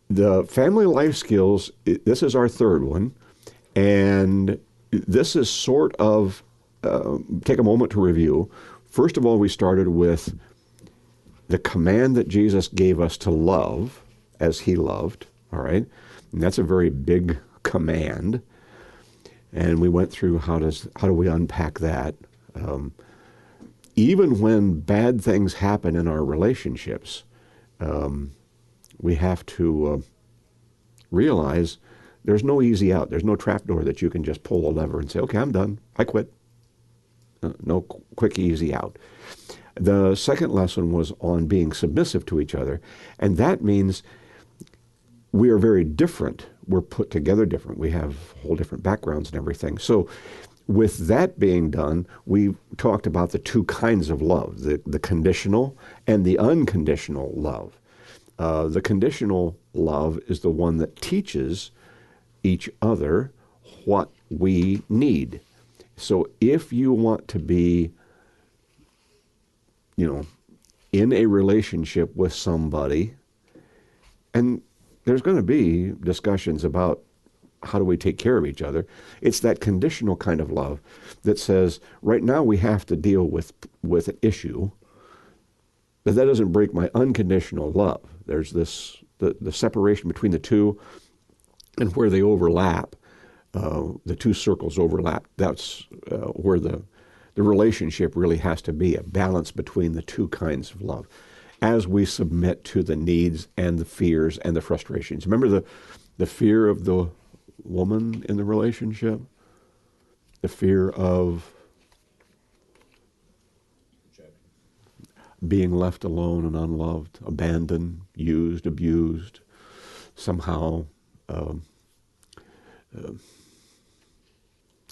The family life skills, this is our third one. And this is sort of, take a moment to review. First of all, we started with the command that Jesus gave us to love as he loved, all right? And that's a very big command. And we went through how do we unpack that. Even when bad things happen in our relationships, we have to realize there's no easy out. There's no trapdoor that you can just pull a lever and say, okay, I'm done. I quit. No quick, easy out. The second lesson was on being submissive to each other. And that means we are very different. We're put together different. We have whole different backgrounds and everything. So with that being done, we talked about the two kinds of love, the conditional and the unconditional love. The conditional love is the one that teaches each other what we need. So if you want to be, in a relationship with somebody, and there's going to be discussions about how do we take care of each other, it's that conditional kind of love that says, right now we have to deal with an issue, but that doesn't break my unconditional love. There's the separation between the two, and where they overlap, the two circles overlap. That's where the relationship really has to be, a balance between the two kinds of love as we submit to the needs and the fears and the frustrations. Remember the fear of the woman in the relationship? The fear of being left alone and unloved, abandoned, used, abused, somehow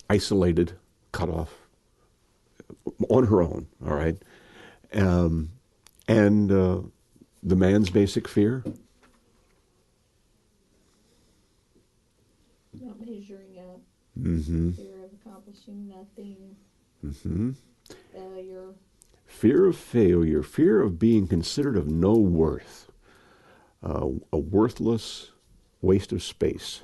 isolated, cut off, on her own, all right? And the man's basic fear? Not measuring up. Mm-hmm. Fear of accomplishing nothing. Mm-hmm. Failure. Fear of failure, fear of being considered of no worth, a worthless waste of space.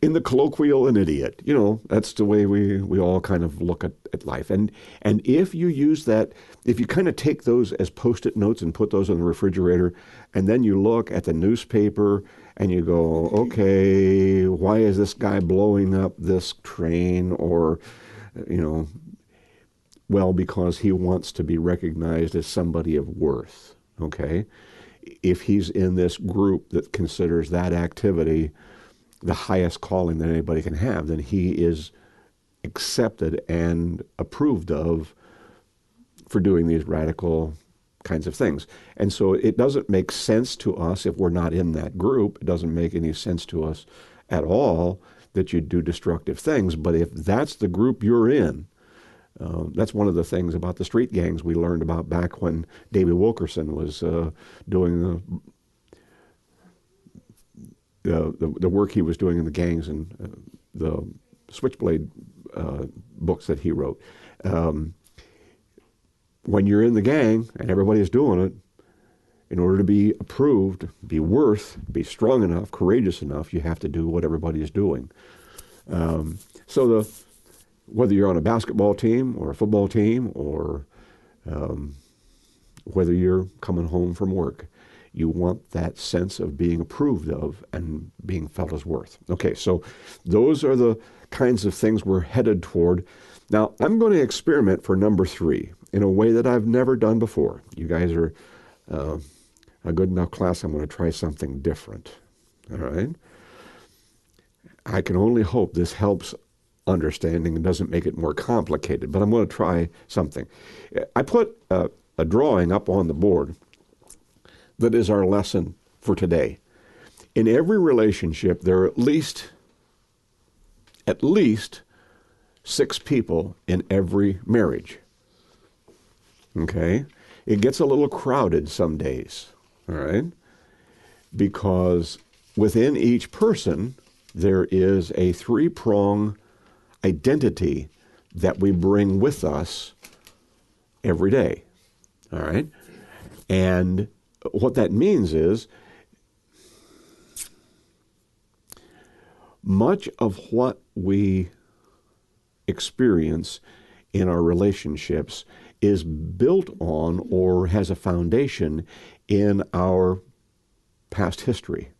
In the colloquial, an idiot. That's the way we all kind of look at life. And if you use that, if you kind of take those as Post-it notes and put those on the refrigerator, and then you look at the newspaper and you go, okay, why is this guy blowing up this train? Or, well, because he wants to be recognized as somebody of worth, okay? If he's in this group that considers that activity the highest calling that anybody can have, then he is accepted and approved of for doing these radical kinds of things. And so it doesn't make sense to us if we're not in that group. It doesn't make any sense to us at all that you do destructive things. But if that's the group you're in, that's one of the things about the street gangs we learned about back when David Wilkerson was doing the work he was doing in the gangs and the Switchblade books that he wrote. When you're in the gang and everybody's doing it, in order to be approved, be worth, be strong enough, courageous enough, you have to do what everybody is doing. So whether you're on a basketball team or a football team or whether you're coming home from work, you want that sense of being approved of and being felt as worth. Okay, so those are the kinds of things we're headed toward. Now, I'm going to experiment for number 3 in a way that I've never done before. You guys are a good enough class. I'm going to try something different. All right? I can only hope this helps understanding and doesn't make it more complicated, but I'm going to try something. I put a drawing up on the board that is our lesson for today. In every relationship, there are at least 6 people in every marriage. Okay? It gets a little crowded some days, all right? Because within each person, there is a 3-prong identity that we bring with us every day, all right? And what that means is Much of what we experience in our relationships is built on or has a foundation in our past history.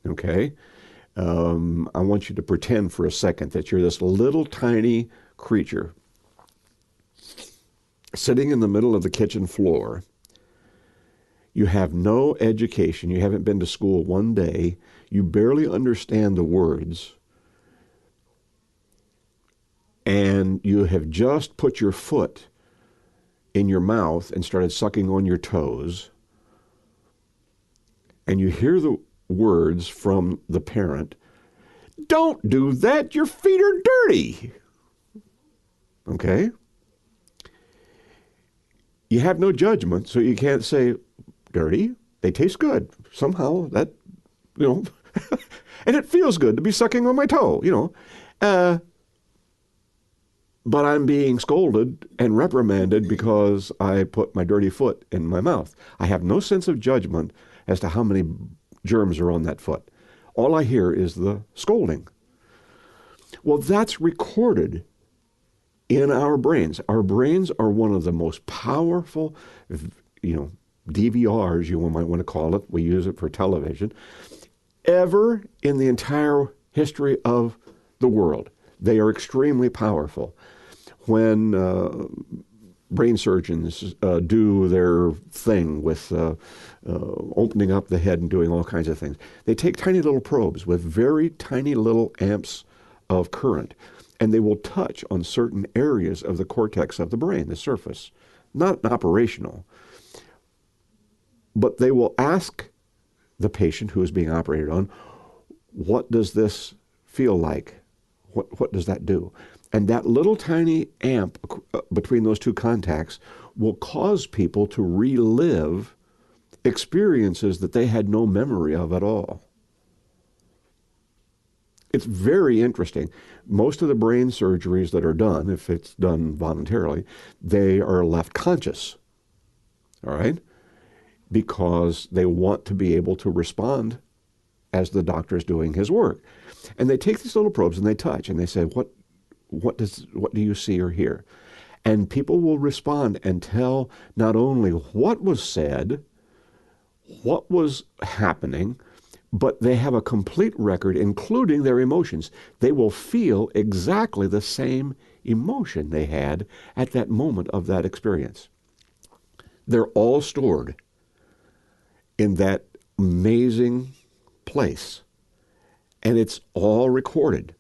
Okay? I want you to pretend for a second that you're this little tiny creature sitting in the middle of the kitchen floor. You have no education. You haven't been to school one day. You barely understand the words. And you have just put your foot in your mouth and started sucking on your toes. And you hear the words from the parent, "Don't do that, your feet are dirty." Okay? You have no judgment, so you can't say, "Dirty? They taste good." Somehow that, you know, and it feels good to be sucking on my toe, you know. But I'm being scolded and reprimanded because I put my dirty foot in my mouth. I have no sense of judgment as to how many germs are on that foot. All I hear is the scolding. Well, that's recorded in our brains. Our brains are one of the most powerful, DVRs, you might want to call it. We use it for television. Ever in the entire history of the world. They are extremely powerful. When brain surgeons do their thing with opening up the head and doing all kinds of things, they take tiny little probes with very tiny little amps of current, and they will touch on certain areas of the cortex of the brain, the surface. Not operational, but they will ask the patient who is being operated on, what does this feel like? What does that do? And that little tiny amp between those two contacts will cause people to relive experiences that they had no memory of at all. It's very interesting. Most of the brain surgeries that are done, if it's done voluntarily, they are left conscious, all right? Because they want to be able to respond as the doctor is doing his work. And they take these little probes and they touch and they say, what do you see or hear? And people will respond and tell not only what was said, what was happening, but they have a complete record, including their emotions. They will feel exactly the same emotion they had at that moment of that experience. They're all stored in that amazing place, and it's all recorded.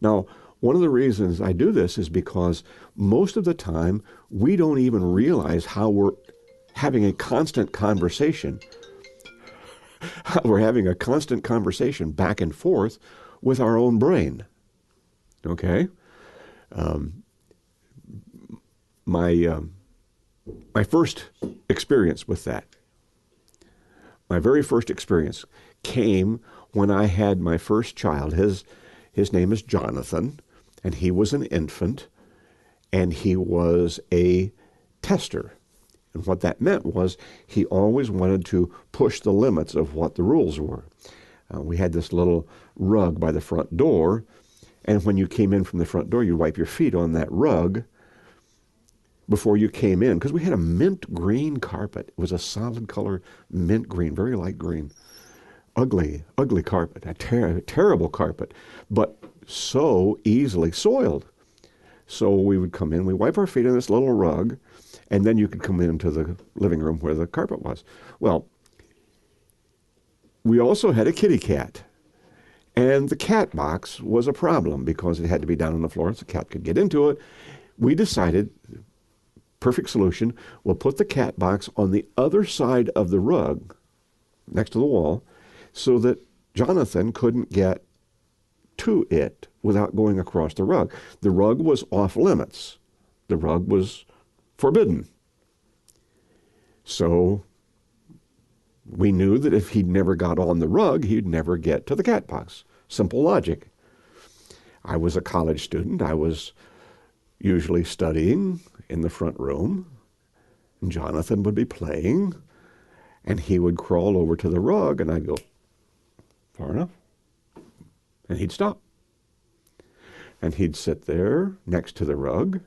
Now, one of the reasons I do this is because most of the time we don't even realize how we're having a constant conversation. We're having a constant conversation back and forth with our own brain. Okay? My first experience with that, my very first experience came when I had my first child. His name is Jonathan, and he was an infant, and he was a tester. And what that meant was he always wanted to push the limits of what the rules were. We had this little rug by the front door, and when you came in from the front door, you wipe your feet on that rug before you came in, because we had a mint green carpet. It was a solid color mint green, very light green. Ugly, ugly carpet, a terrible carpet, but so easily soiled. So we would come in, we wipe our feet on this little rug, and then you could come into the living room where the carpet was. Well, we also had a kitty cat, and the cat box was a problem because it had to be down on the floor so the cat could get into it. We decided, perfect solution, we'll put the cat box on the other side of the rug, next to the wall, so that Jonathan couldn't get to it without going across the rug. The rug was off limits. The rug was forbidden. So we knew that if he never got on the rug, he'd never get to the cat box. Simple logic. I was a college student. I was usually studying in the front room, and Jonathan would be playing, and he would crawl over to the rug, and I'd go, far enough? And he'd stop. And he'd sit there next to the rug,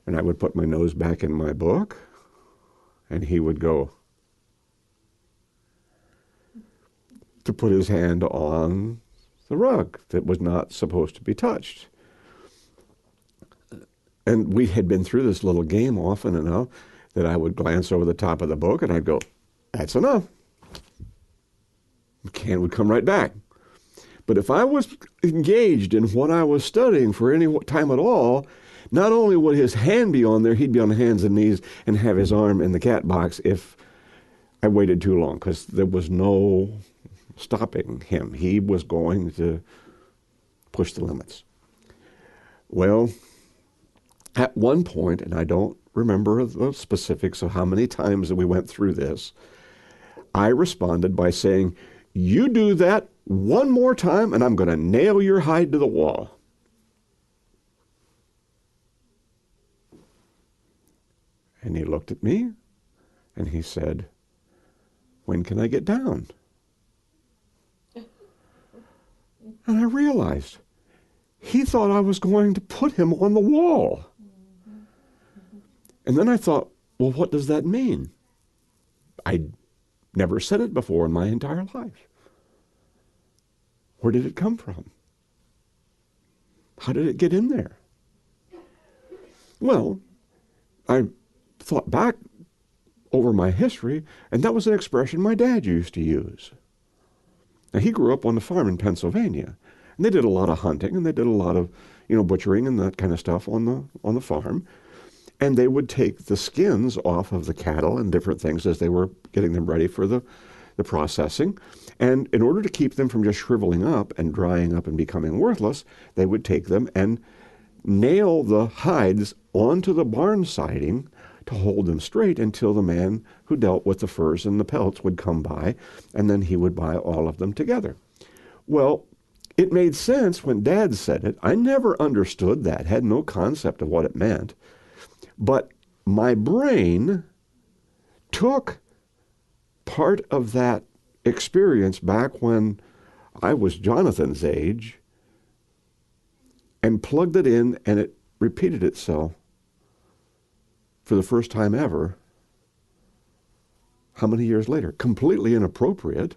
and I would put my nose back in my book, and he would go to put his hand on the rug that was not supposed to be touched. And we had been through this little game often enough that I would glance over the top of the book and I'd go, that's enough. The can would come right back. But if I was engaged in what I was studying for any time at all, not only would his hand be on there, he'd be on hands and knees and have his arm in the cat box if I waited too long, because there was no stopping him. He was going to push the limits. Well, at one point, and I don't remember the specifics of how many times that we went through this, I responded by saying, you do that one more time and I'm going to nail your hide to the wall. And he looked at me and he said, when can I get down? And I realized he thought I was going to put him on the wall. And then I thought, well, what does that mean? I'd never said it before in my entire life. Where did it come from? How did it get in there? Well, I thought back over my history, and that was an expression my dad used to use. Now, he grew up on a farm in Pennsylvania, and they did a lot of hunting, and they did a lot of, butchering and that kind of stuff on the farm. And they would take the skins off of the cattle and different things as they were getting them ready for the processing. And in order to keep them from just shriveling up and drying up and becoming worthless, they would take them and nail the hides onto the barn siding to hold them straight until the man who dealt with the furs and the pelts would come by, and then he would buy all of them together. Well, it made sense when Dad said it. I never understood that, had no concept of what it meant. But my brain took part of that experience back when I was Jonathan's age and plugged it in, and it repeated itself for the first time ever. How many years later? Completely inappropriate.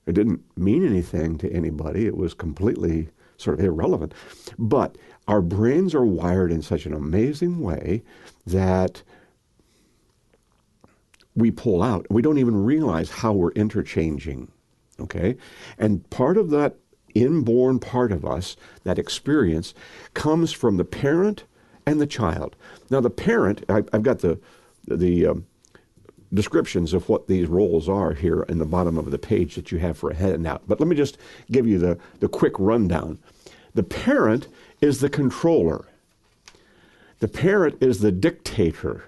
It didn't mean anything to anybody. It was completely sort of irrelevant. But our brains are wired in such an amazing way that we pull out. We don't even realize how we're interchanging, okay? And part of that inborn part of us, that experience, comes from the parent and the child. Now, the parent, I've got the descriptions of what these roles are here in the bottom of the page that you have for a handout. But let me just give you the quick rundown. The parent is the controller. The parent is the dictator.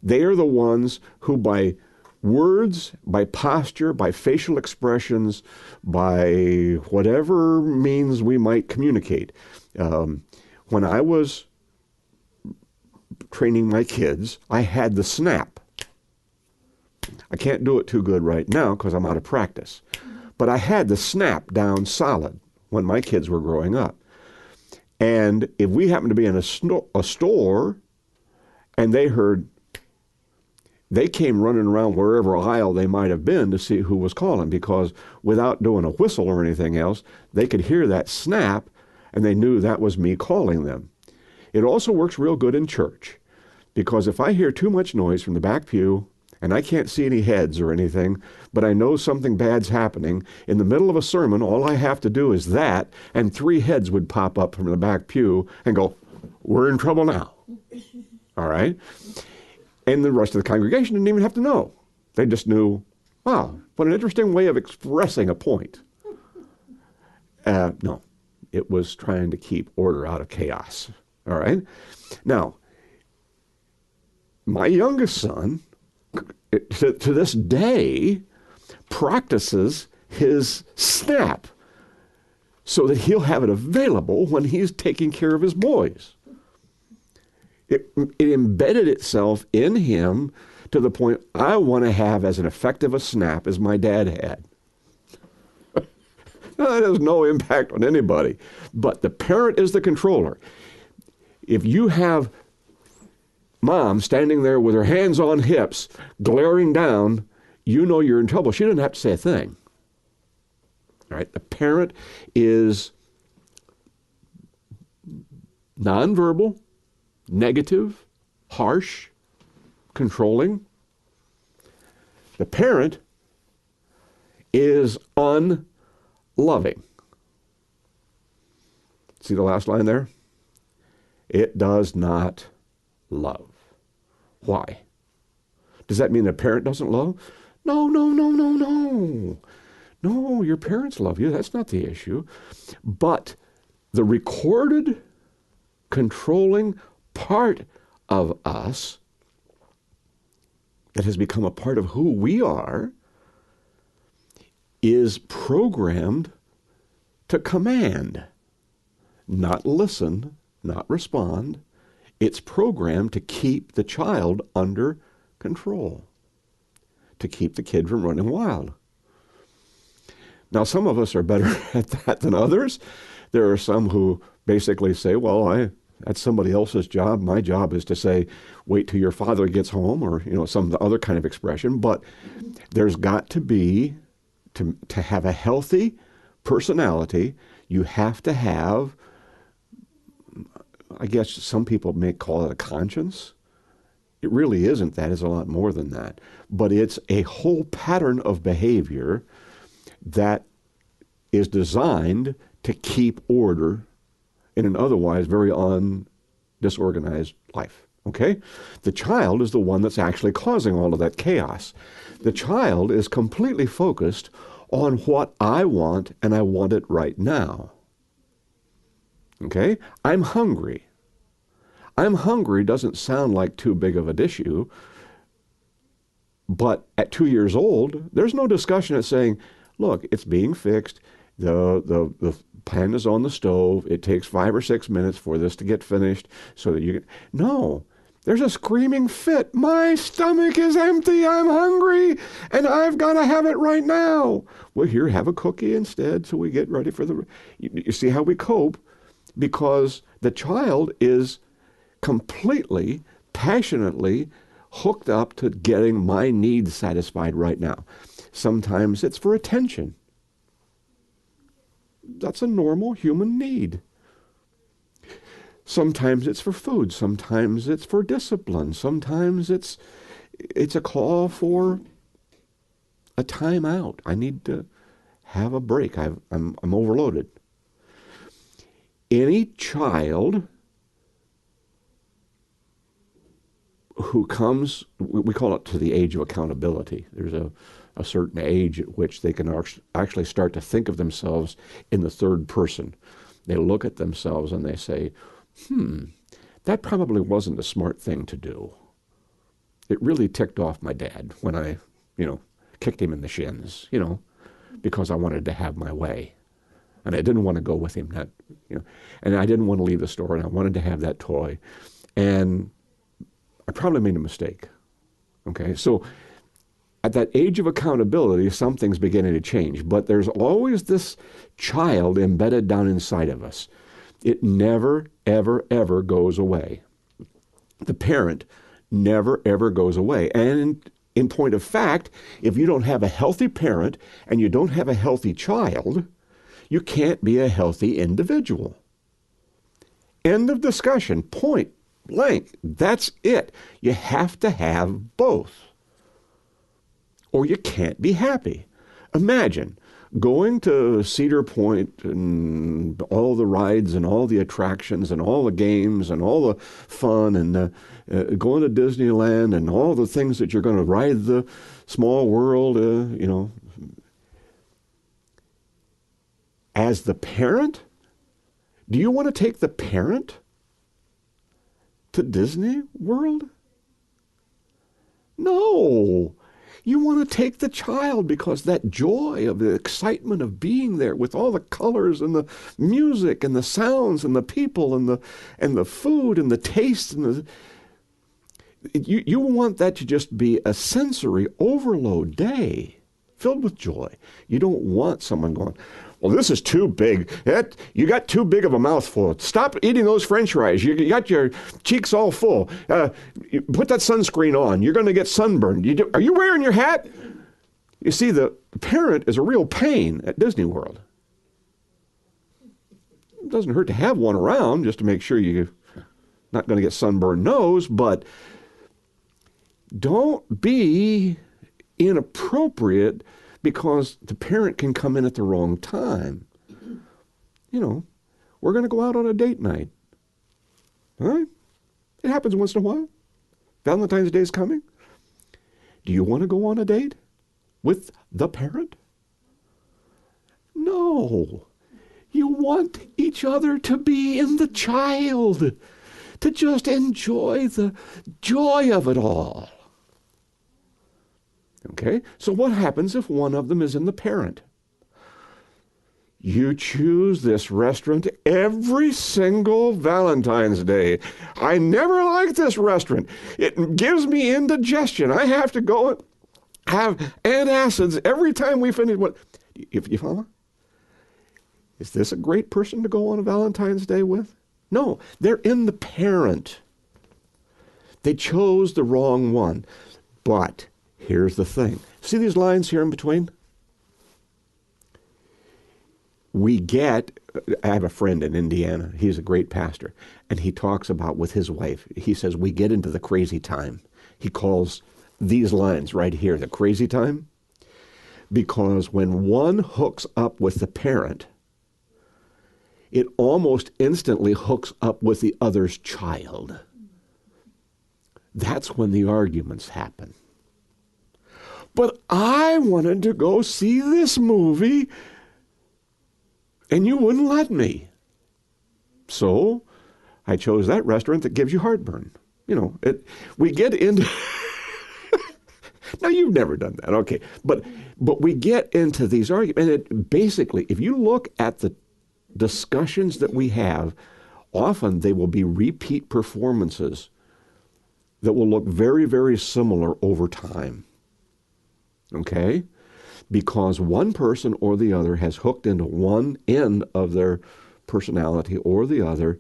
They are the ones who, by words, by posture, by facial expressions, by whatever means we might communicate. When I was training my kids, I had the snap. I can't do it too good right now because I'm out of practice. But I had the snap down solid when my kids were growing up. And if we happened to be in a store and they came running around wherever aisle they might have been to see who was calling, because without doing a whistle or anything else, they could hear that snap and they knew that was me calling them. It also works real good in church, because if I hear too much noise from the back pew and I can't see any heads or anything, but I know something bad's happening, in the middle of a sermon, all I have to do is that, and 3 heads would pop up from the back pew and go, we're in trouble now. All right? And the rest of the congregation didn't even have to know. They just knew, wow, what an interesting way of expressing a point. No, it was trying to keep order out of chaos. All right? Now, my youngest son, to this day, practices his snap so that he'll have it available when he's taking care of his boys. It embedded itself in him to the point I want to have as an effective a snap as my dad had. It has no impact on anybody. But the parent is the controller. If you have mom standing there with her hands on hips, glaring down, you know you're in trouble. She doesn't have to say a thing. All right? The parent is nonverbal, negative, harsh, controlling. The parent is unloving. See the last line there? It does not love. Why? Does that mean a parent doesn't love? No, no, no, no, no. No, your parents love you. That's not the issue. But the recorded, controlling part of us that has become a part of who we are is programmed to command, not listen, not respond. It's programmed to keep the child under control, to keep the kid from running wild. Now, some of us are better at that than others. There are some who basically say, well, that's somebody else's job. My job is to say, wait till your father gets home, or some other kind of expression. But there's got to be, to have a healthy personality, you have to have, I guess some people may call it a conscience. It really isn't that. It's a lot more than that. But it's a whole pattern of behavior that is designed to keep order in an otherwise very disorganized life. Okay? The child is the one that's actually causing all of that chaos. The child is completely focused on what I want, and I want it right now. Okay? I'm hungry. I'm hungry doesn't sound like too big of an issue, but at 2 years old, there's no discussion of saying, look, it's being fixed. The pan is on the stove. It takes 5 or 6 minutes for this to get finished so that you can. No, there's a screaming fit. My stomach is empty. I'm hungry and I've got to have it right now. Well, here, have a cookie instead so we get ready for the. You see how we cope? Because the child is completely, passionately hooked up to getting my needs satisfied right now. Sometimes it's for attention. That's a normal human need. Sometimes it's for food. Sometimes it's for discipline. Sometimes it's a call for a time out. I need to have a break. I'm overloaded. Any child who comes, we call it to the age of accountability. There's a certain age at which they can actually start to think of themselves in the third person. They look at themselves and they say, that probably wasn't a smart thing to do. It really ticked off my dad when I, kicked him in the shins, because I wanted to have my way. And I didn't want to go with him, and I didn't want to leave the store, and I wanted to have that toy. And I probably made a mistake. Okay, so at that age of accountability, something's beginning to change. But there's always this child embedded down inside of us. It never, ever, ever goes away. The parent never, ever goes away. And in point of fact, if you don't have a healthy parent and you don't have a healthy child, you can't be a healthy individual. End of discussion. Point blank. That's it. You have to have both, or you can't be happy. Imagine going to Cedar Point and all the rides and all the attractions and all the games and all the fun and going to Disneyland and all the things that you're going to ride the small world, As the parent, do you want to take the parent to Disney World? No. You want to take the child because that joy of the excitement of being there with all the colors and the music and the sounds and the people and the food and the taste and you want that to just be a sensory overload day filled with joy. You don't want someone going, Well, this is too big. You got too big of a mouthful. Stop eating those French fries. You got your cheeks all full. Put that sunscreen on. You're going to get sunburned. Are you wearing your hat? You see, the parent is a real pain at Disney World. It doesn't hurt to have one around just to make sure you're not going to get sunburned nose, but don't be inappropriate because the parent can come in at the wrong time. You know, we're going to go out on a date night. All right? It happens once in a while. Valentine's Day is coming. Do you want to go on a date with the parent? No. You want each other to be in the child, to just enjoy the joy of it all. Okay? So what happens if one of them is in the parent? You choose this restaurant every single Valentine's Day. I never like this restaurant. It gives me indigestion. I have to go and have antacids every time we finish. What? If you follow? Is this a great person to go on a Valentine's Day with? No, they're in the parent. They chose the wrong one. But here's the thing. See these lines here in between? I have a friend in Indiana. He's a great pastor. And he talks about with his wife, he says, we get into the crazy time. He calls these lines right here the crazy time. Because when one hooks up with the parent, it almost instantly hooks up with the other's child. That's when the arguments happen. But I wanted to go see this movie, and you wouldn't let me. So I chose that restaurant that gives you heartburn. You know, we get into... Now, you've never done that, okay. But we get into these arguments, and it basically, if you look at the discussions that we have, often they will be repeat performances that will look very, very similar over time. Okay? Because one person or the other has hooked into one end of their personality or the other,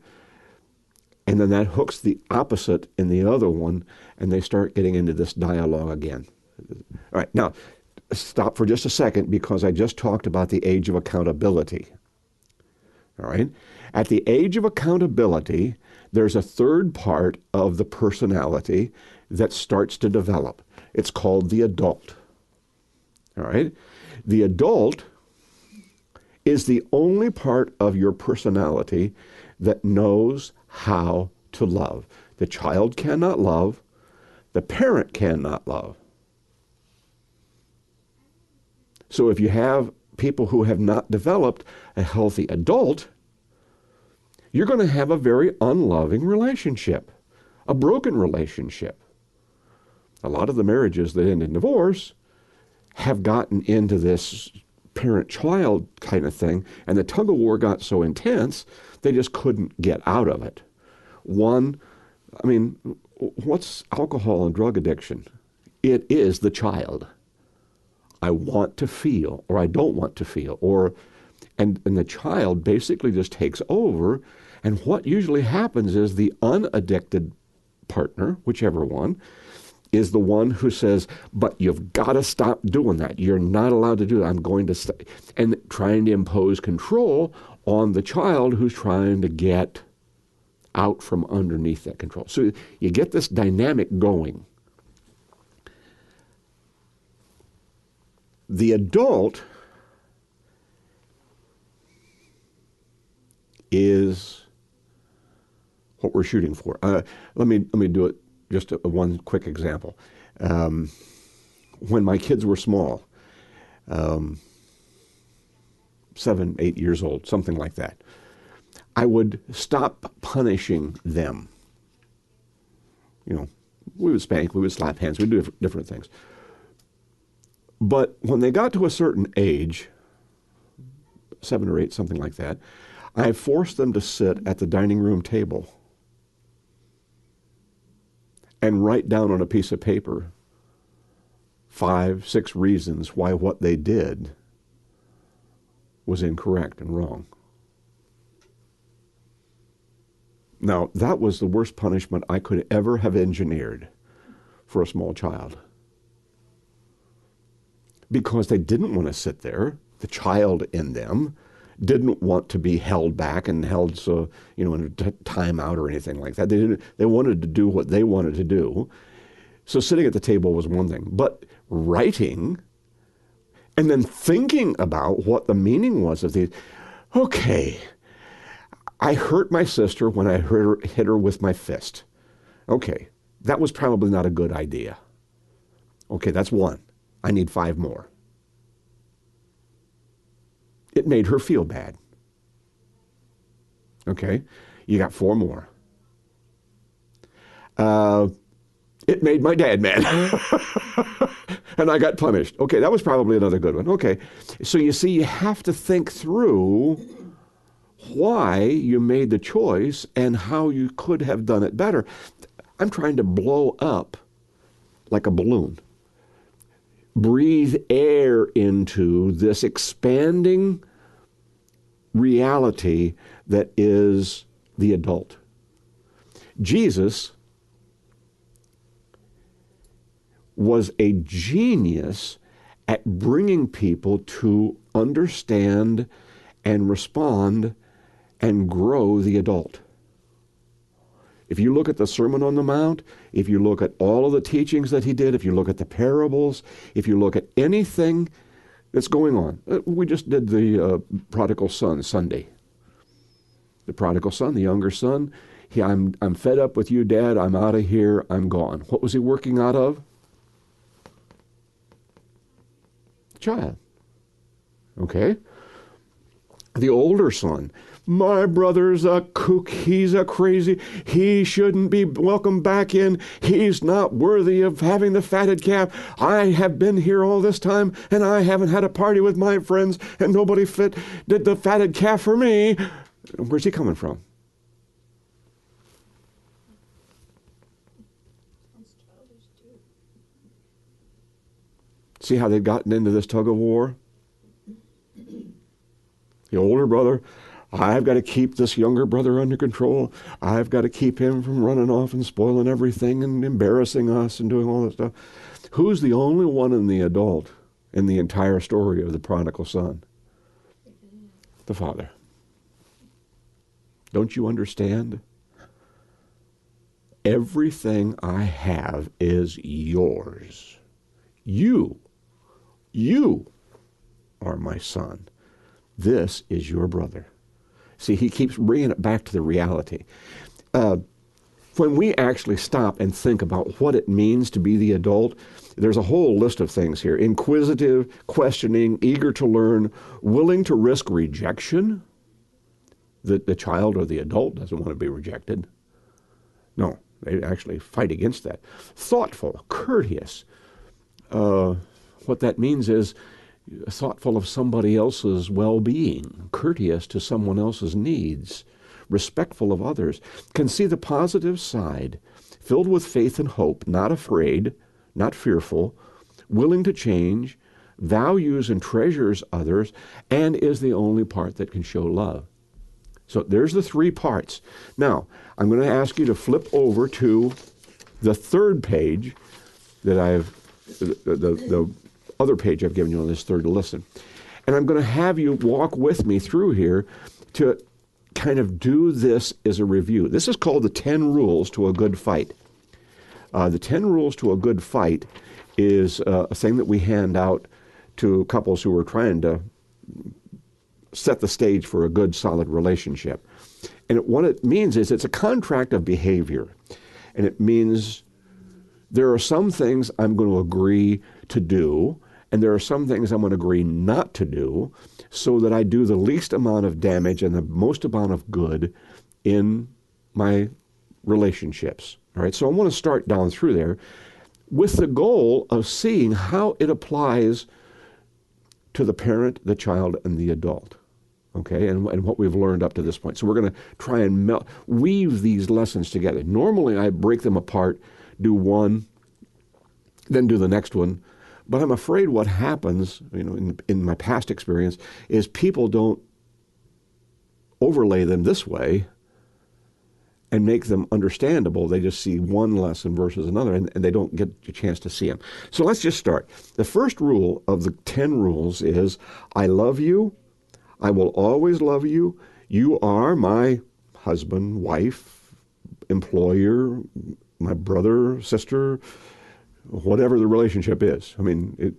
and then that hooks the opposite in the other one, and they start getting into this dialogue again. All right, now, stop for just a second because I just talked about the age of accountability. All right? At the age of accountability, there's a third part of the personality that starts to develop. It's called the adult. All right? The adult is the only part of your personality that knows how to love. The child cannot love. The parent cannot love. So if you have people who have not developed a healthy adult, you're going to have a very unloving relationship, a broken relationship. A lot of the marriages that end in divorce have gotten into this parent-child kind of thing, and the tug-of-war got so intense, they just couldn't get out of it. What's alcohol and drug addiction? It is the child. I want to feel, or I don't want to feel, and the child basically just takes over, and what usually happens is the unaddicted partner, whichever one, is the one who says, but you've got to stop doing that. You're not allowed to do that. I'm going to stop. And trying to impose control on the child who's trying to get out from underneath that control. So you get this dynamic going. The adult is what we're shooting for. Let me do it. Just one quick example. When my kids were small, 7, 8 years old, something like that, I would stop punishing them. You know, we would spank, we would slap hands, we'd do different things. But when they got to a certain age, 7 or 8, something like that, I forced them to sit at the dining room table and write down on a piece of paper 5, 6 reasons why what they did was incorrect and wrong. Now, that was the worst punishment I could ever have engineered for a small child. Because they didn't want to sit there. The child in them didn't want to be held back and held so, in a timeout or anything like that. They wanted to do what they wanted to do. So sitting at the table was one thing. But writing and then thinking about what the meaning was of these. Okay, I hurt my sister when I hit her with my fist. Okay, that was probably not a good idea. Okay, that's one. I need 5 more. It made her feel bad. Okay, you got 4 more. It made my dad mad. And I got punished. Okay, that was probably another good one. Okay, so you see, you have to think through why you made the choice and how you could have done it better. I'm trying to blow up like a balloon. Breathe air into this expanding reality that is the adult. Jesus was a genius at bringing people to understand and respond and grow the adult. If you look at the Sermon on the Mount, if you look at all of the teachings that he did, if you look at the parables, if you look at anything that's going on. We just did the prodigal son Sunday. The prodigal son, the younger son, I'm fed up with you, Dad. I'm out of here. I'm gone. What was he working out of? Child. Okay? The older son, my brother's a kook, he's a crazy, he shouldn't be welcomed back in, he's not worthy of having the fatted calf. I have been here all this time, and I haven't had a party with my friends, and nobody did the fatted calf for me. Where's he coming from? See how they've gotten into this tug of war? The older brother, I've got to keep this younger brother under control. I've got to keep him from running off and spoiling everything and embarrassing us and doing all that stuff. Who's the only one in the adult in the entire story of the prodigal son? The father. Don't you understand? Everything I have is yours. You are my son. This is your brother. See, he keeps bringing it back to the reality. When we actually stop and think about what it means to be the adult, there's a whole list of things here. Inquisitive, questioning, eager to learn, willing to risk rejection. The child or the adult doesn't want to be rejected. No, they actually fight against that. Thoughtful, courteous. What that means is thoughtful of somebody else's well-being, courteous to someone else's needs, respectful of others, can see the positive side, filled with faith and hope, not afraid, not fearful, willing to change, values and treasures others, and is the only part that can show love. So there's the 3 parts. Now, I'm going to ask you to flip over to the 3rd page that the other page I've given you on this 3rd lesson. And I'm going to have you walk with me through here to kind of do this as a review. This is called the 10 rules to a good fight. The 10 rules to a good fight is a thing that we hand out to couples who are trying to set the stage for a good, solid relationship. And what it means is it's a contract of behavior. And it means there are some things I'm going to agree to do, and there are some things I'm going to agree not to do, so that I do the least amount of damage and the most amount of good in my relationships. All right, so I want to start down through there with the goal of seeing how it applies to the parent, the child, and the adult. Okay, and what we've learned up to this point. So we're going to try and weave these lessons together. Normally I break them apart, do one, then do the next one. But I'm afraid what happens, in my past experience, is people don't overlay them this way and make them understandable. They just see one lesson versus another, and they don't get a chance to see them. So let's just start. The first rule of the 10 rules is, I love you. I will always love you. You are my husband, wife, employer, my brother, sister, whatever the relationship is. I mean,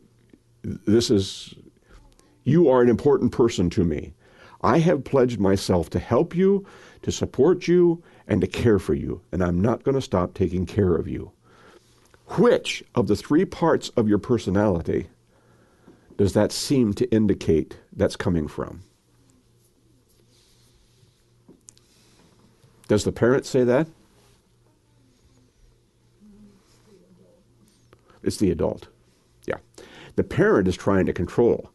you are an important person to me. I have pledged myself to help you, to support you, and to care for you, and I'm not going to stop taking care of you. Which of the 3 parts of your personality does that seem to indicate that's coming from? Does the parent say that? It's the adult. Yeah. The parent is trying to control.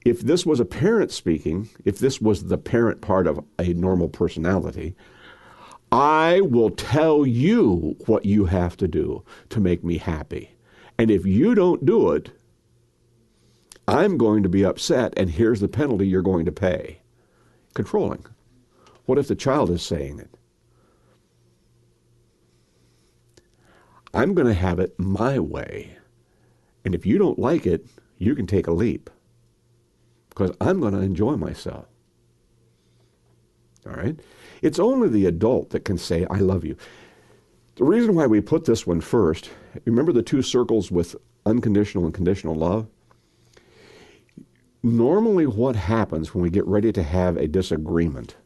If this was a parent speaking, if this was the parent part of a normal personality, I will tell you what you have to do to make me happy. And if you don't do it, I'm going to be upset, and here's the penalty you're going to pay. Controlling. What if the child is saying it? I'm going to have it my way. And if you don't like it, you can take a leap. Because I'm going to enjoy myself. All right? It's only the adult that can say, I love you. The reason why we put this one first, remember the 2 circles with unconditional and conditional love? Normally what happens when we get ready to have a disagreement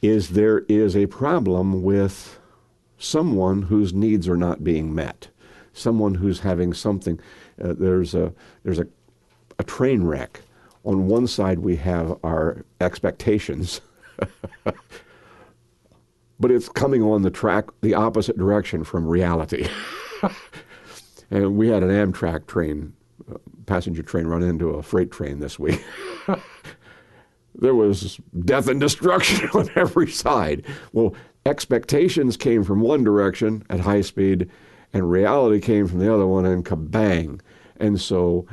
is there is a problem with someone whose needs are not being met, someone who's having something. There's a train wreck. On one side we have our expectations, but it's coming on the track the opposite direction from reality. And we had an Amtrak train, passenger train, run into a freight train this week. There was death and destruction on every side. Well, expectations came from one direction at high speed, and reality came from the other one, and kabang. And so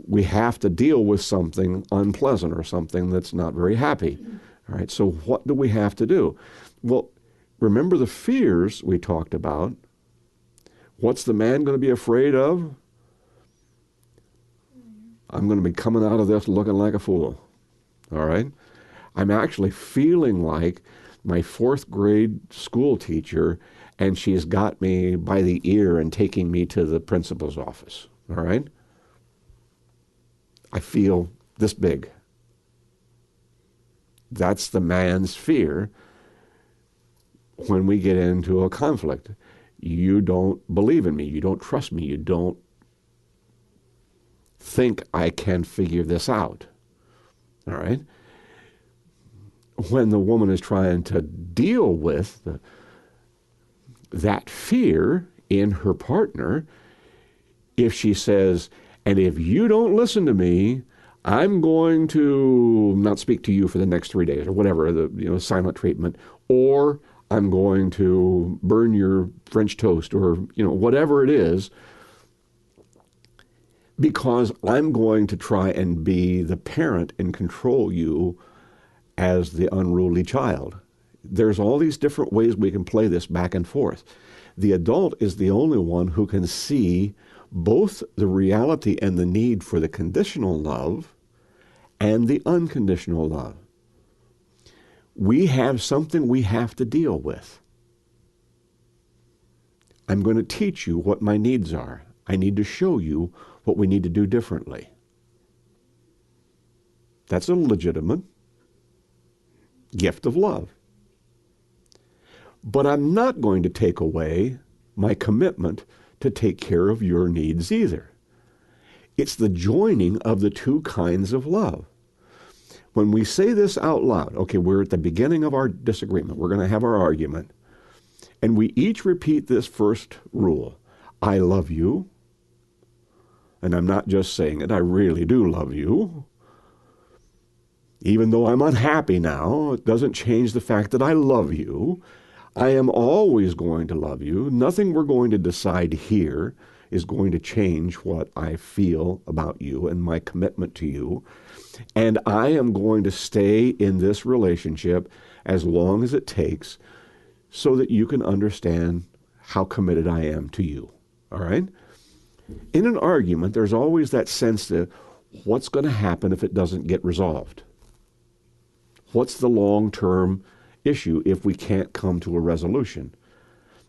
we have to deal with something unpleasant or something that's not very happy. All right, so what do we have to do? Well, remember the fears we talked about. What's the man going to be afraid of? I'm going to be coming out of this looking like a fool. All right? I'm actually feeling like my 4th grade school teacher, and she's got me by the ear and taking me to the principal's office. All right? I feel this big. That's the man's fear when we get into a conflict. You don't believe in me. You don't trust me. You don't think I can figure this out. All right? When the woman is trying to deal with that fear in her partner, if she says, and if you don't listen to me, I'm going to not speak to you for the next 3 days, or whatever, silent treatment, or I'm going to burn your French toast, or whatever it is, because I'm going to try and be the parent and control you as the unruly child. There's all these different ways we can play this back and forth. The adult is the only one who can see both the reality and the need for the conditional love and the unconditional love. We have something we have to deal with. I'm going to teach you what my needs are. I need to show you what we need to do differently. That's a legitimate gift of love. But I'm not going to take away my commitment to take care of your needs either. It's the joining of the 2 kinds of love. When we say this out loud, okay, we're at the beginning of our disagreement. We're going to have our argument. And we each repeat this first rule. I love you. And I'm not just saying it, I really do love you. Even though I'm unhappy now, it doesn't change the fact that I love you. I am always going to love you. Nothing we're going to decide here is going to change what I feel about you and my commitment to you. And I am going to stay in this relationship as long as it takes so that you can understand how committed I am to you. All right? In an argument, there's always that sense that what's going to happen if it doesn't get resolved? What's the long-term issue if we can't come to a resolution?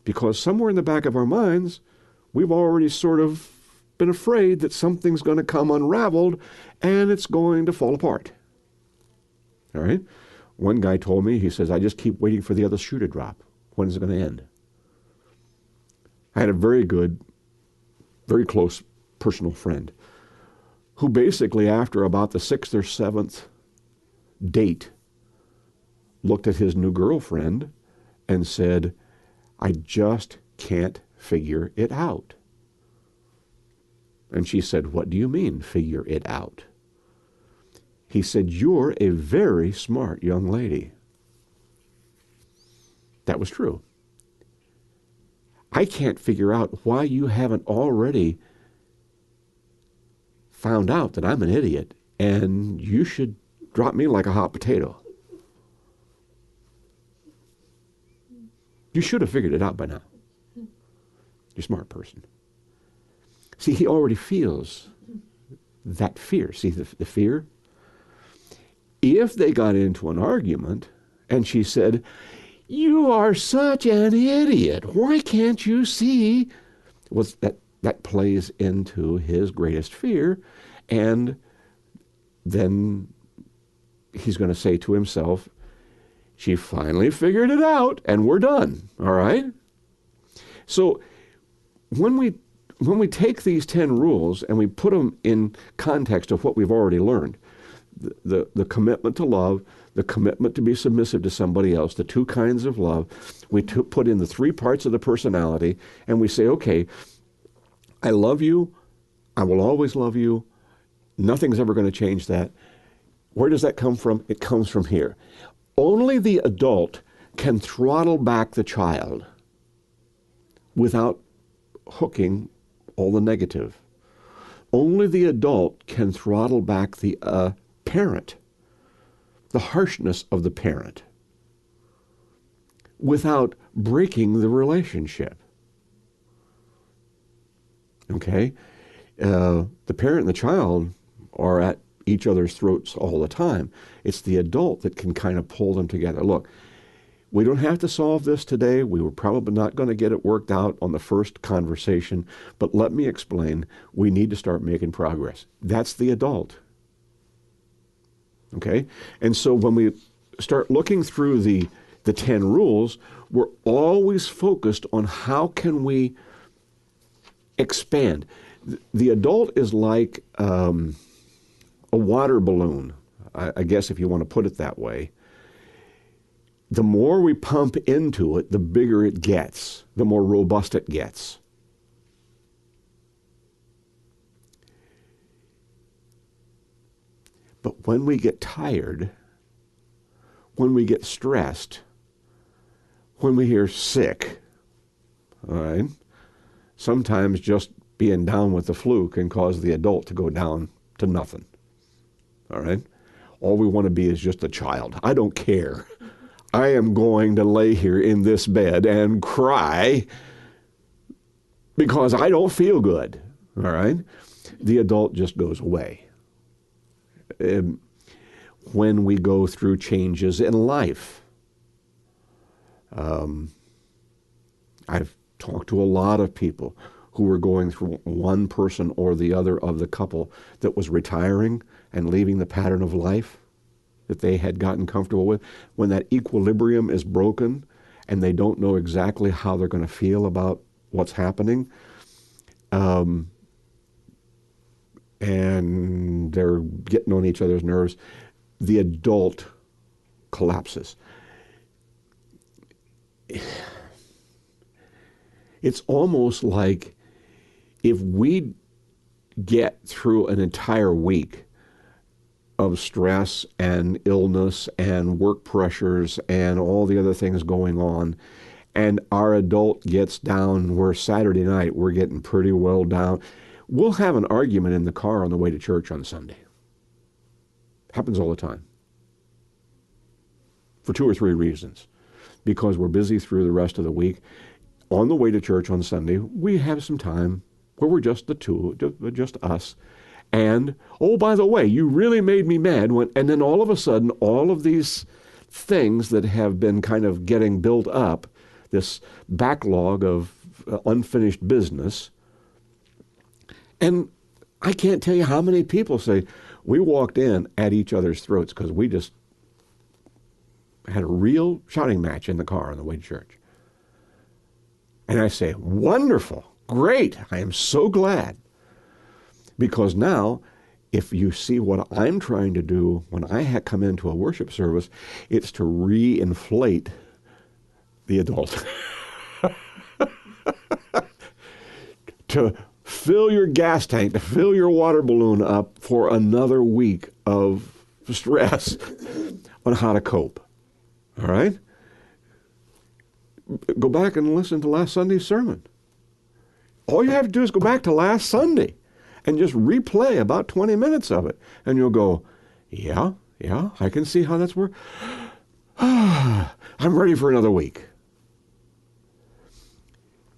Because somewhere in the back of our minds, we've already sort of been afraid that something's going to come unraveled and it's going to fall apart. All right? One guy told me, he says, I just keep waiting for the other shoe to drop. When is it going to end? I had a very good, very close personal friend who basically, after about the 6th or 7th date, looked at his new girlfriend and said, I just can't figure it out. And she said, what do you mean, figure it out? He said, you're a very smart young lady. That was true. I can't figure out why you haven't already found out that I'm an idiot and you should drop me like a hot potato. You should have figured it out by now. You're a smart person. See, he already feels that fear. See the fear? If they got into an argument and she said, you are such an idiot. Why can't you see? Well, that plays into his greatest fear. And then he's going to say to himself, she finally figured it out and we're done. All right? So when we take these 10 rules and we put them in context of what we've already learned, the commitment to love, the commitment to be submissive to somebody else, the 2 kinds of love, we put in the 3 parts of the personality, and we say, okay, I love you, I will always love you, nothing's ever going to change that. Where does that come from? It comes from here. Only the adult can throttle back the child without hooking all the negative. Only the adult can throttle back the parent, the harshness of the parent, without breaking the relationship. Okay? The parent and the child are at each other's throats all the time. It's the adult that can kind of pull them together. Look, we don't have to solve this today. We were probably not going to get it worked out on the first conversation, but let me explain. We need to start making progress. That's the adult. Okay? And so when we start looking through the 10 rules, we're always focused on how can we expand. The adult is like a water balloon, I guess if you want to put it that way. The more we pump into it, the bigger it gets, the more robust it gets. But when we get tired, when we get stressed, when we hear sick, all right, sometimes just being down with the flu can cause the adult to go down to nothing. All right? All we want to be is just a child. I don't care. I am going to lay here in this bed and cry because I don't feel good. All right? The adult just goes away. When we go through changes in life, I've talked to a lot of people who were going through one person or the other of the couple that was retiring and leaving the pattern of life that they had gotten comfortable with. When that equilibrium is broken and they don't know exactly how they're going to feel about what's happening, and they're getting on each other's nerves, the adult collapses. It's almost like if we get through an entire week of stress and illness and work pressures and all the other things going on, and our adult gets down, we're Saturday night, we're getting pretty well down. We'll have an argument in the car on the way to church on Sunday. Happens all the time. For 2 or 3 reasons. Because we're busy through the rest of the week. On the way to church on Sunday, we have some time where we're just the two, just us. And, oh, by the way, you really made me mad when, and then all of a sudden, all of these things that have been kind of getting built up, this backlog of unfinished business. And I can't tell you how many people say, we walked in at each other's throats because we just had a real shouting match in the car on the way to church. And I say, wonderful, great, I am so glad. Because now, if you see what I'm trying to do when I come into a worship service, it's to re-inflate the adult. To fill your gas tank, to fill your water balloon up for another week of stress on how to cope. All right? Go back and listen to last Sunday's sermon. All you have to do is go back to last Sunday and just replay about 20 minutes of it. And you'll go, yeah, I can see how that's working. I'm ready for another week.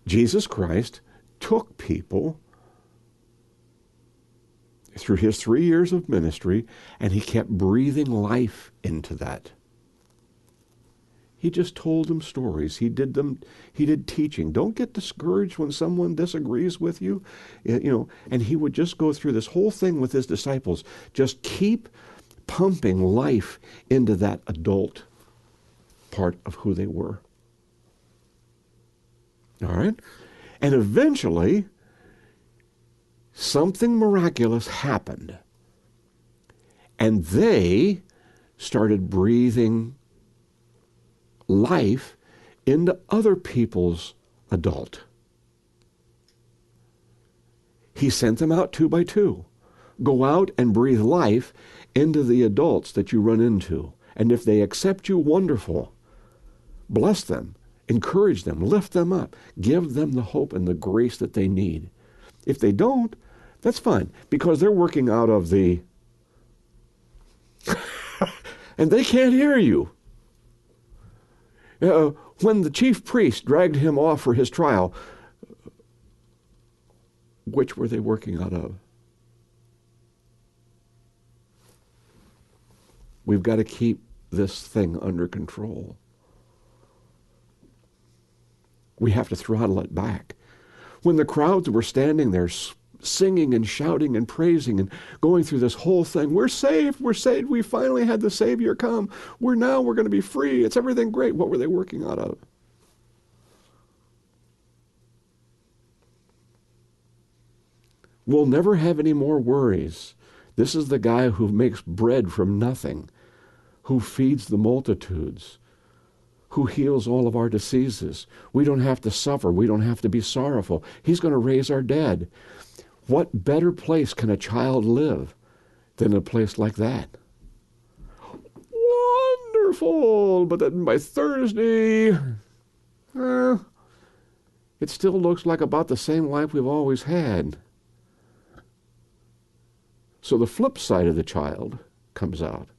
Jesus Christ took people through his 3 years of ministry, and he kept breathing life into that. He just told them stories. He did teaching. Don't get discouraged when someone disagrees with you. And he would just go through this whole thing with his disciples. Just keep pumping life into that adult part of who they were. All right? And eventually, something miraculous happened. And they started breathing life into other people's adult. He sent them out 2 by 2. Go out and breathe life into the adults that you run into. And if they accept you, wonderful. Bless them, encourage them, lift them up, give them the hope and the grace that they need. If they don't, that's fine, because they're working out of the and they can't hear you. When the chief priest dragged him off for his trial, which were they working out of? We've got to keep this thing under control. We have to throttle it back. When the crowds were standing there singing and shouting and praising and going through this whole thing, we're saved, we finally had the Savior come, we're going to be free, it's everything great. What were they working out of? We'll never have any more worries. This is the guy who makes bread from nothing, who feeds the multitudes, who heals all of our diseases. We don't have to suffer. We don't have to be sorrowful. He's going to raise our dead. What better place can a child live than a place like that? Wonderful! But then by Thursday, it still looks like about the same life we've always had. So the flip side of the child comes out.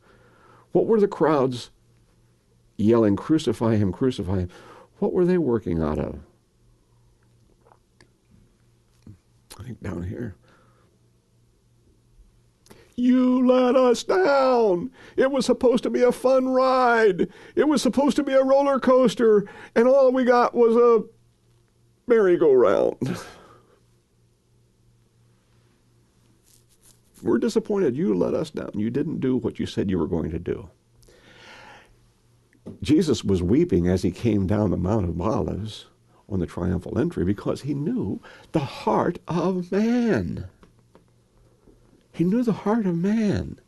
What were the crowds yelling, crucify him, crucify him? What were they working out of? I think down here. You let us down. It was supposed to be a fun ride. It was supposed to be a roller coaster, and all we got was a merry-go-round. We're disappointed you let us down. You didn't do what you said you were going to do. Jesus was weeping as he came down the Mount of Olives on the triumphal entry because he knew the heart of man. He knew the heart of man.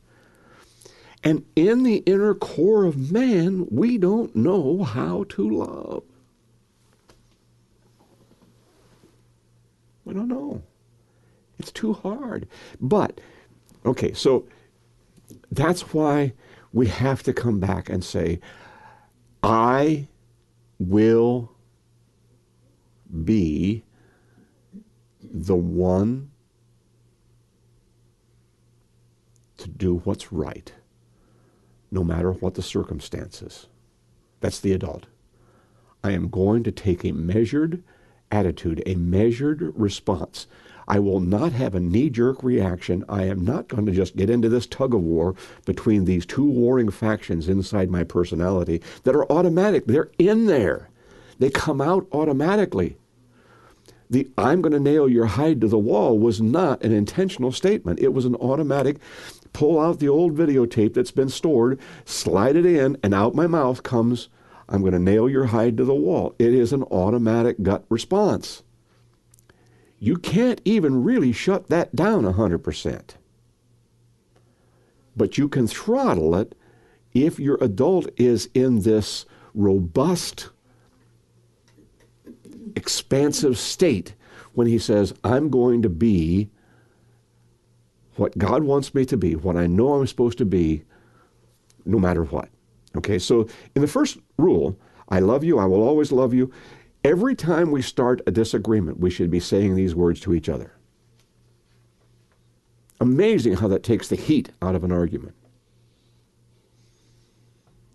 And in the inner core of man, we don't know how to love. We don't know. It's too hard. But, okay, so that's why we have to come back and say, I will be the one to do what's right, no matter what the circumstances. That's the adult. I am going to take a measured attitude, a measured response. I will not have a knee-jerk reaction. I am not going to just get into this tug of war between these two warring factions inside my personality that are automatic. They're in there. They come out automatically. The "I'm going to nail your hide to the wall" was not an intentional statement. It was an automatic, pull out the old videotape that's been stored, slide it in, and out my mouth comes, "I'm going to nail your hide to the wall." It is an automatic gut response. You can't even really shut that down 100%. But you can throttle it if your adult is in this robust, expansive state when he says, "I'm going to be what God wants me to be, what I know I'm supposed to be, no matter what." Okay, so in the first rule, I love you, I will always love you. Every time we start a disagreement, we should be saying these words to each other. Amazing how that takes the heat out of an argument.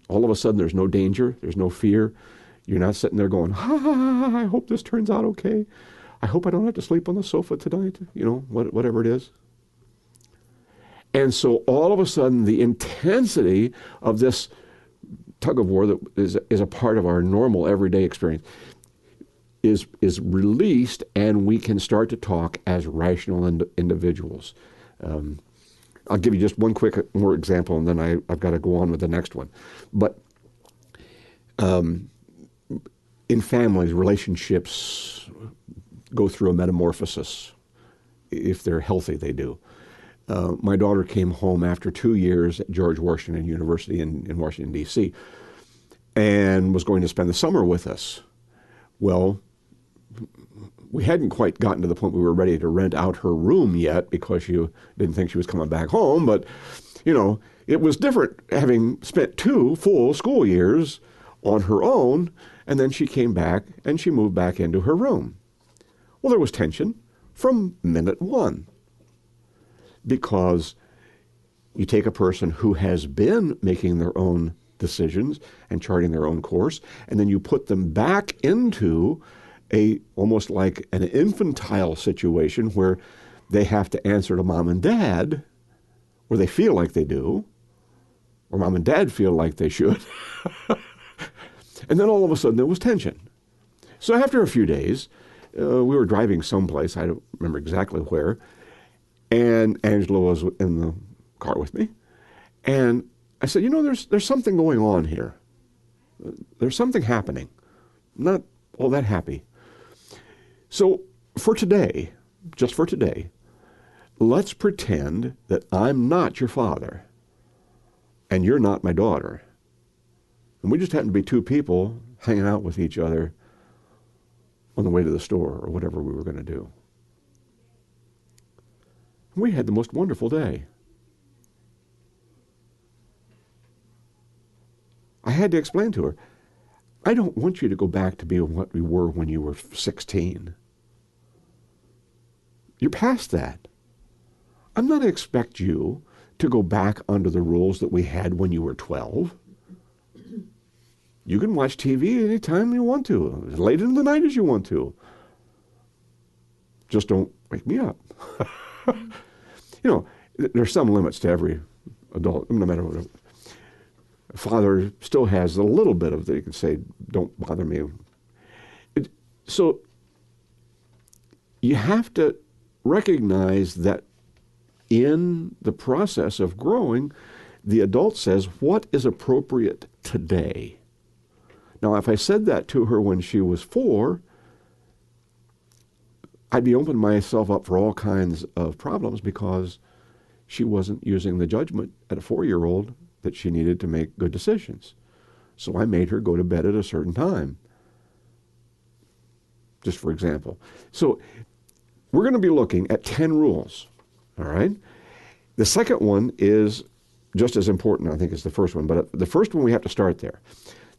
All of a sudden, there's no danger, there's no fear. You're not sitting there going, "Ha, ha, ha, ha, I hope this turns out okay. I hope I don't have to sleep on the sofa tonight," whatever it is. And so all of a sudden, the intensity of this tug of war that is a part of our normal everyday experience is released, and we can start to talk as rational individuals. I'll give you just one quick more example, and then I've got to go on with the next one. But in families, relationships go through a metamorphosis. If they're healthy, they do. My daughter came home after 2 years at George Washington University in Washington, D.C., and was going to spend the summer with us. Well, we hadn't quite gotten to the point we were ready to rent out her room yet because she didn't think she was coming back home. But, it was different having spent 2 full school years on her own, and then she came back and she moved back into her room. Well, there was tension from minute one, because you take a person who has been making their own decisions and charting their own course, and then you put them back into almost like an infantile situation where they have to answer to mom and dad, or they feel like they do, or mom and dad feel like they should. And then all of a sudden there was tension. So after a few days, we were driving someplace, I don't remember exactly where, and Angela was in the car with me. And I said, there's something going on here. There's something happening. I'm not all that happy. So for today, just for today, let's pretend that I'm not your father and you're not my daughter. And we just happen to be 2 people hanging out with each other on the way to the store or whatever we were going to do. We had the most wonderful day. I had to explain to her, I don't want you to go back to being what we were when you were 16. You're past that. I'm not going to expect you to go back under the rules that we had when you were 12. You can watch TV anytime you want to, as late in the night as you want to. Just don't wake me up. There's some limits to every adult, no matter what. A father still has a little bit of that. You can say, "Don't bother me." So you have to recognize that in the process of growing, the adult says, what is appropriate today? Now, if I said that to her when she was 4, I'd be opening myself up for all kinds of problems because she wasn't using the judgment at a 4-year-old that she needed to make good decisions. So I made her go to bed at a certain time, just for example. So we're going to be looking at 10 rules, all right? The second one is just as important, I think, as the first one, but the first one we have to start there.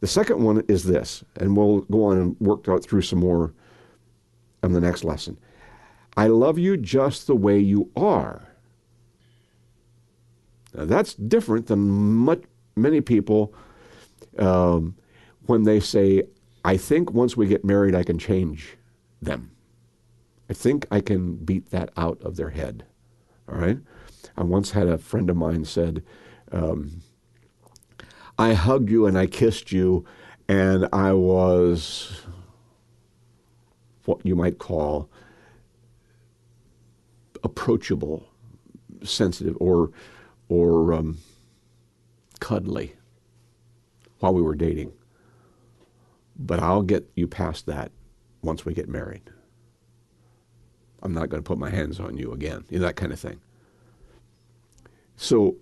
The second one is this, and we'll go on and work out through some more of the next lesson. I love you just the way you are. Now, that's different than many people when they say, I think once we get married, I can change them. I think I can beat that out of their head. All right? I once had a friend of mine said, I hugged you and I kissed you, and I was what you might call approachable, sensitive, or cuddly while we were dating. But I'll get you past that once we get married. I'm not going to put my hands on you again, that kind of thing. So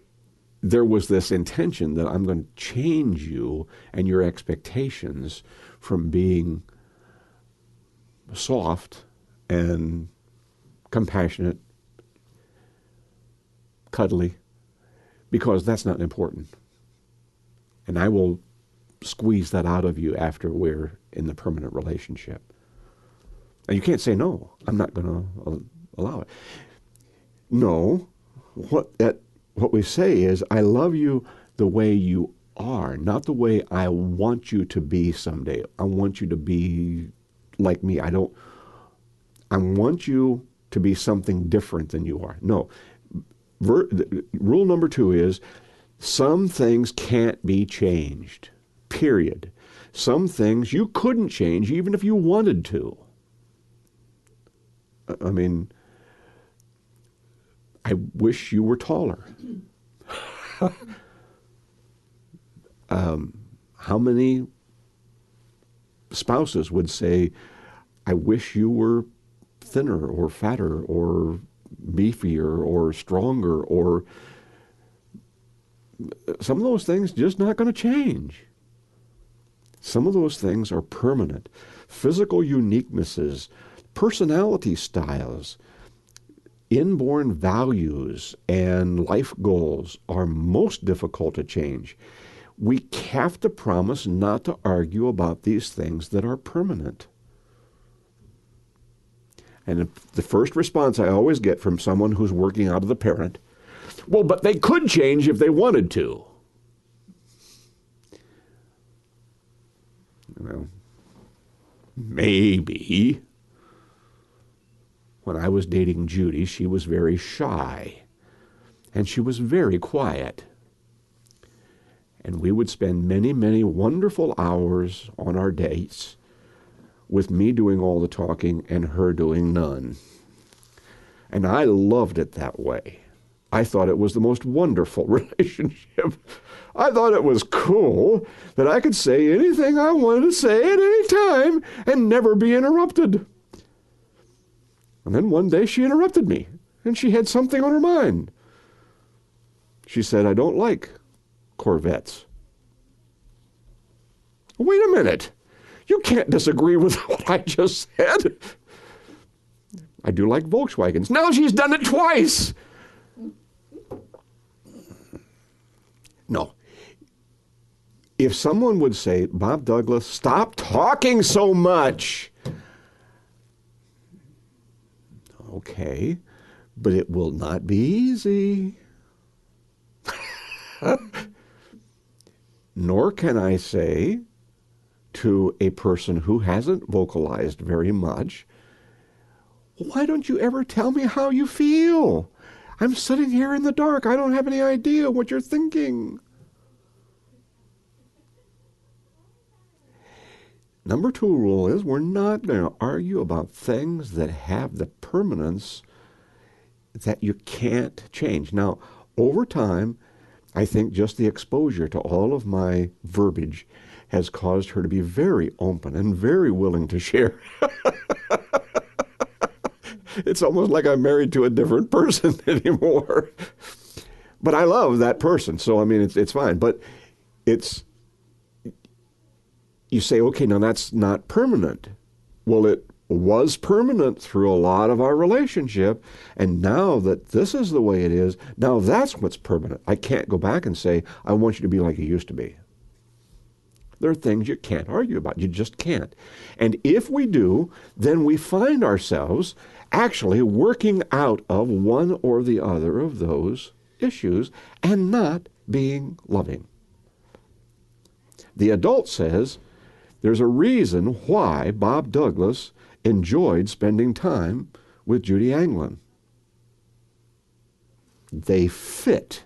there was this intention that I'm going to change you and your expectations from being soft and compassionate, cuddly, because that's not important. And I will squeeze that out of you after we're in the permanent relationship. And you can't say, no, I'm not going to allow it. No, what we say is, I love you the way you are, not the way I want you to be someday. I want you to be like me. I want you to be something different than you are. No. Rule number 2 is, some things can't be changed, period. Some things you couldn't change even if you wanted to. I mean, I wish you were taller. How many spouses would say, I wish you were thinner or fatter or beefier or stronger, or some of those things just not going to change. Some of those things are permanent. Physical uniquenesses, personality styles, inborn values, and life goals are most difficult to change. We have to promise not to argue about these things that are permanent. And the first response I always get from someone who's working out of the parent, well, but they could change if they wanted to. Well, maybe. When I was dating Judy, she was very shy, and she was very quiet. And we would spend many, many wonderful hours on our dates with me doing all the talking and her doing none. And I loved it that way. I thought it was the most wonderful relationship. I thought it was cool that I could say anything I wanted to say at any time and never be interrupted. And then one day she interrupted me, and she had something on her mind. She said, I don't like Corvettes. Wait a minute. You can't disagree with what I just said. I do like Volkswagens. Now she's done it twice. No. If someone would say, Bob Douglas, stop talking so much. Okay, but it will not be easy. Nor can I say to a person who hasn't vocalized very much, why don't you ever tell me how you feel? I'm sitting here in the dark. I don't have any idea what you're thinking. Number 2 rule is, we're not going to argue about things that have the permanence that you can't change. Now, over time, I think just the exposure to all of my verbiage has caused her to be very open and very willing to share. It's almost like I'm married to a different person anymore. But I love that person, so I mean, it's fine. But it's, you say, okay, now that's not permanent. Well, it was permanent through a lot of our relationship, and now that this is the way it is, now that's what's permanent. I can't go back and say, I want you to be like you used to be. There are things you can't argue about. You just can't. And if we do, then we find ourselves actually working out of one or the other of those issues and not being loving. The adult says there's a reason why Bob Douglas enjoyed spending time with Judy Anglin. They fit.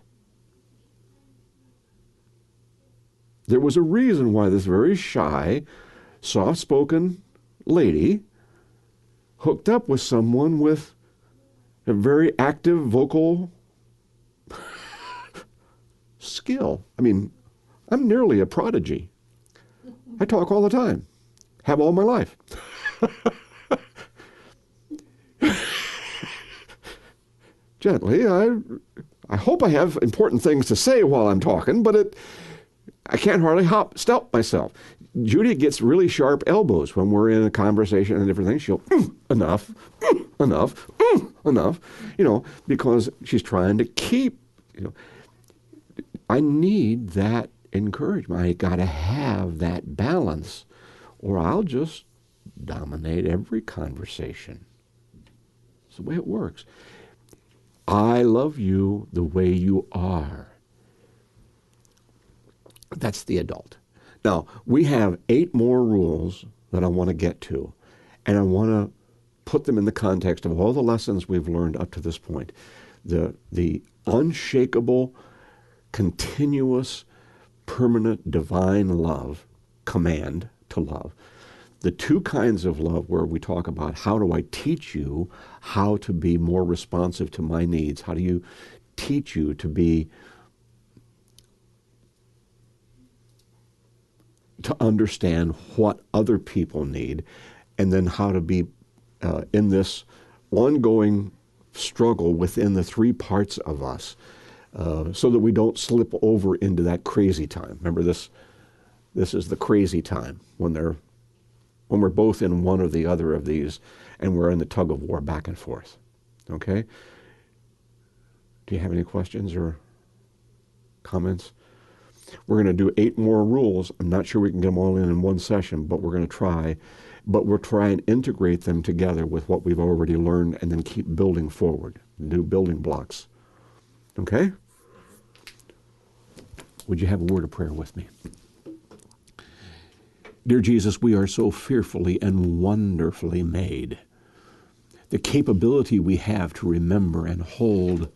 There was a reason why this very shy, soft-spoken lady hooked up with someone with a very active vocal skill. I mean, I'm nearly a prodigy. I talk all the time. Have all my life. Gently, I hope I have important things to say while I'm talking, but I can't hardly stop myself. Judy gets really sharp elbows when we're in a conversation and different things. She'll, enough, enough, enough, because she's trying to keep, I need that encouragement. I got to have that balance, or I'll just dominate every conversation. It's the way it works. I love you the way you are. That's the adult. Now, we have 8 more rules that I want to get to, and I want to put them in the context of all the lessons we've learned up to this point. The unshakable, continuous, permanent, divine love, command to love. The 2 kinds of love where we talk about how do I teach you how to be more responsive to my needs? How do you teach you to understand what other people need, and then how to be in this ongoing struggle within the 3 parts of us, so that we don't slip over into that crazy time. Remember, this is the crazy time when we're both in one or the other of these, and we're in the tug of war back and forth. Okay? Do you have any questions or comments? We're going to do 8 more rules. I'm not sure we can get them all in one session, but we're going to try. But we'll try and integrate them together with what we've already learned and then keep building forward, new building blocks. Okay? Would you have a word of prayer with me? Dear Jesus, we are so fearfully and wonderfully made. The capability we have to remember and hold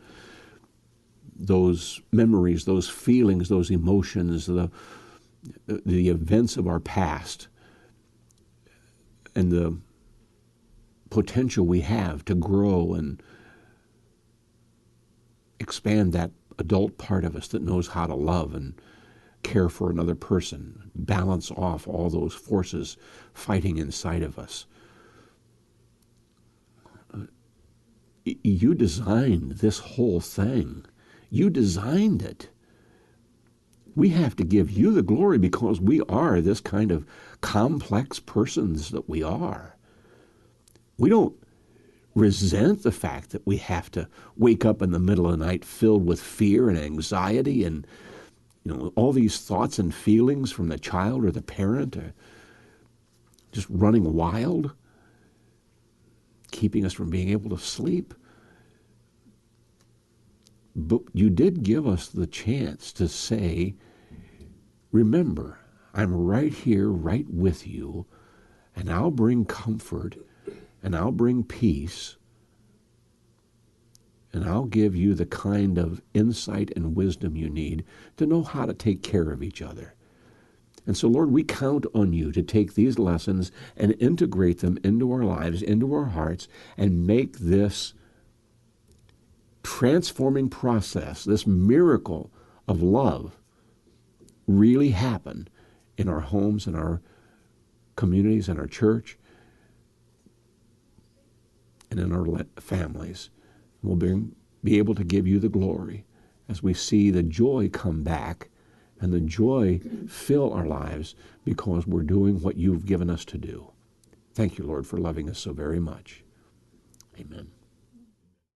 those memories, those feelings, those emotions, the events of our past, and the potential we have to grow and expand that adult part of us that knows how to love and care for another person, balance off all those forces fighting inside of us. You designed this whole thing. You designed it. We have to give you the glory because we are this kind of complex persons that we are. We don't resent the fact that we have to wake up in the middle of the night filled with fear and anxiety and all these thoughts and feelings from the child or the parent are just running wild, keeping us from being able to sleep. But you did give us the chance to say, remember, I'm right here, right with you, and I'll bring comfort, and I'll bring peace, and I'll give you the kind of insight and wisdom you need to know how to take care of each other. And so, Lord, we count on you to take these lessons and integrate them into our lives, into our hearts, and make this transforming process, this miracle of love, really happen in our homes, in our communities, in our church, and in our families. We'll be able to give you the glory as we see the joy come back and the joy fill our lives because we're doing what you've given us to do. Thank you, Lord, for loving us so very much. Amen.